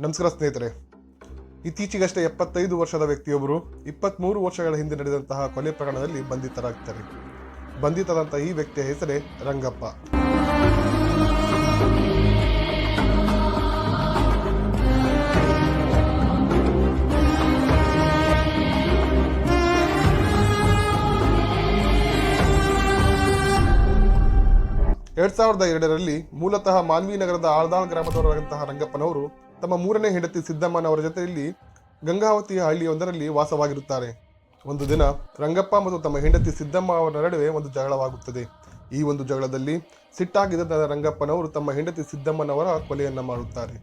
ನಮಸ್ಕಾರ ಸ್ನೇಹಿತರೆ. ಇತ್ತೀಚೆಗಷ್ಟೇ 75 ವರ್ಷದ ವ್ಯಕ್ತಿಯೊಬ್ಬರು 23 ವರ್ಷಗಳ ಹಿಂದೆ ನಡೆದಂತಹ ಕೊಲೆ ಪ್ರಕರಣದಲ್ಲಿ ಬಂಧಿತರಾಗ್ತಾರೆ. ಬಂಧಿತರಾದಂತಹ ಈ ವ್ಯಕ್ತಿಯ ಹೆಸರೇ ರಂಗಪ್ಪ. ಎರಡ್ 2002ರಲ್ಲಿ ಮೂಲತಃ ಮಾನ್ವಿ ನಗರದ ಆಳ್ದಾಳ್ ಗ್ರಾಮದವರಾದಂತಹ ರಂಗಪ್ಪನವರು ತಮ್ಮ 3ನೇ ಹೆಂಡತಿ ಸಿದ್ದಮ್ಮನವರ ಜೊತೆಯಲ್ಲಿ ಗಂಗಾವತಿಯ ಹಳ್ಳಿಯೊಂದರಲ್ಲಿ ವಾಸವಾಗಿರುತ್ತಾರೆ. ಒಂದು ದಿನ ರಂಗಪ್ಪ ಮತ್ತು ತಮ್ಮ ಹೆಂಡತಿ ಸಿದ್ದಮ್ಮ ಅವರ ನಡುವೆ ಒಂದು ಜಗಳವಾಗುತ್ತದೆ. ಈ ಒಂದು ಜಗಳದಲ್ಲಿ ಸಿಟ್ಟಾಗಿದ್ದ ರಂಗಪ್ಪನವರು ತಮ್ಮ ಹೆಂಡತಿ ಸಿದ್ದಮ್ಮನವರ ಕೊಲೆಯನ್ನು ಮಾಡುತ್ತಾರೆ.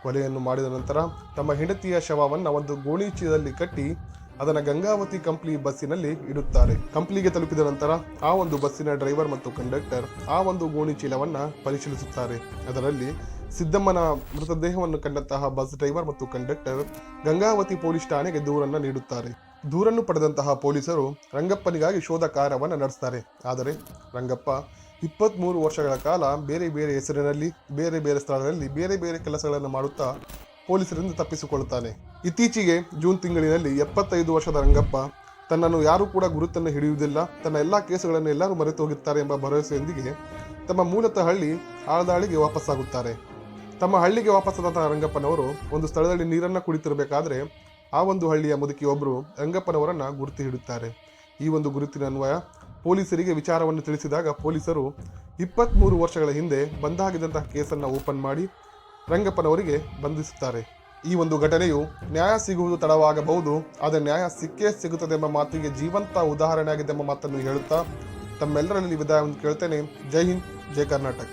ಕೊಲೆಯನ್ನು ಮಾಡಿದ ನಂತರ ತಮ್ಮ ಹೆಂಡತಿಯ ಶವವನ್ನು ಒಂದು ಗೋಣಿ ಚೀಲದಲ್ಲಿ ಕಟ್ಟಿ ಅದನ್ನು ಗಂಗಾವತಿ ಕಂಪ್ಲಿ ಬಸ್ಸಿನಲ್ಲಿ ಇಡುತ್ತಾರೆ. ಕಂಪ್ಲಿಗೆ ತಲುಪಿದ ನಂತರ ಆ ಒಂದು ಬಸ್ಸಿನ ಡ್ರೈವರ್ ಮತ್ತು ಕಂಡಕ್ಟರ್ ಆ ಒಂದು ಗೋಣಿ ಚೀಲವನ್ನು ಪರಿಶೀಲಿಸುತ್ತಾರೆ. ಅದರಲ್ಲಿ ಸಿದ್ದಮ್ಮನ ಮೃತದೇಹವನ್ನು ಕಂಡಂತಹ ಬಸ್ ಡ್ರೈವರ್ ಮತ್ತು ಕಂಡಕ್ಟರ್ ಗಂಗಾವತಿ ಪೊಲೀಸ್ ಠಾಣೆಗೆ ದೂರನ್ನು ನೀಡುತ್ತಾರೆ. ದೂರನ್ನು ಪಡೆದಂತಹ ಪೊಲೀಸರು ರಂಗಪ್ಪನಿಗಾಗಿ ಶೋಧ ಕಾರ್ಯವನ್ನು ನಡೆಸ್ತಾರೆ. ಆದರೆ ರಂಗಪ್ಪ 23 ವರ್ಷಗಳ ಕಾಲ ಬೇರೆ ಬೇರೆ ಹೆಸರಿನಲ್ಲಿ ಬೇರೆ ಬೇರೆ ಸ್ಥಳಗಳಲ್ಲಿ ಬೇರೆ ಬೇರೆ ಕೆಲಸಗಳನ್ನು ಮಾಡುತ್ತಾ ಪೊಲೀಸರಿಂದ ತಪ್ಪಿಸಿಕೊಳ್ಳುತ್ತಾನೆ. ಇತ್ತೀಚೆಗೆ ಜೂನ್ ತಿಂಗಳಿನಲ್ಲಿ 75 ವರ್ಷದ ರಂಗಪ್ಪ ತನ್ನನ್ನು ಯಾರೂ ಕೂಡ ಗುರುತನ್ನು ಹಿಡಿಯುವುದಿಲ್ಲ, ತನ್ನ ಎಲ್ಲ ಕೇಸುಗಳನ್ನು ಎಲ್ಲರೂ ಮರೆತು ಹೋಗುತ್ತಾರೆ ಎಂಬ ಭರವಸೆಯೊಂದಿಗೆ ತಮ್ಮ ಮೂಲತಃ ಹಳ್ಳಿ ಆಳ್ದಾಳಿಗೆ ವಾಪಸ್ಸಾಗುತ್ತಾರೆ. ತಮ್ಮ ಹಳ್ಳಿಗೆ ವಾಪಸ್ಸಾದಂತಹ ರಂಗಪ್ಪನವರು ಒಂದು ಸ್ಥಳದಲ್ಲಿ ನೀರನ್ನು ಕುಡಿತಿರಬೇಕಾದ್ರೆ ಆ ಒಂದು ಹಳ್ಳಿಯ ಮುದುಕಿಯೊಬ್ಬರು ರಂಗಪ್ಪನವರನ್ನು ಗುರುತು ಹಿಡುತ್ತಾರೆ. ಈ ಒಂದು ಗುರುತಿನ ಅನ್ವಯ ಪೊಲೀಸರಿಗೆ ವಿಚಾರವನ್ನು ತಿಳಿಸಿದಾಗ ಪೊಲೀಸರು 23 ವರ್ಷಗಳ ಹಿಂದೆ ಬಂದಾಗಿದ್ದಂತಹ ಕೇಸನ್ನು ಓಪನ್ ಮಾಡಿ ರಂಗಪ್ಪನವರಿಗೆ ಬಂಧಿಸುತ್ತಾರೆ. ಈ ಒಂದು ಘಟನೆಯು ನ್ಯಾಯ ಸಿಗುವುದು ತಡವಾಗಬಹುದು, ಆದರೆ ನ್ಯಾಯ ಸಿಕ್ಕೇ ಸಿಗುತ್ತದೆ ಎಂಬ ಮಾತಿಗೆ ಜೀವಂತ ಉದಾಹರಣೆಯಾಗಿದೆ ಎಂಬ ಮಾತನ್ನು ಹೇಳುತ್ತಾ ತಮ್ಮೆಲ್ಲರಲ್ಲಿ ವಿದಾಯವನ್ನು ಕೇಳ್ತೇನೆ. ಜೈ ಹಿಂದ್, ಜೈ ಕರ್ನಾಟಕ.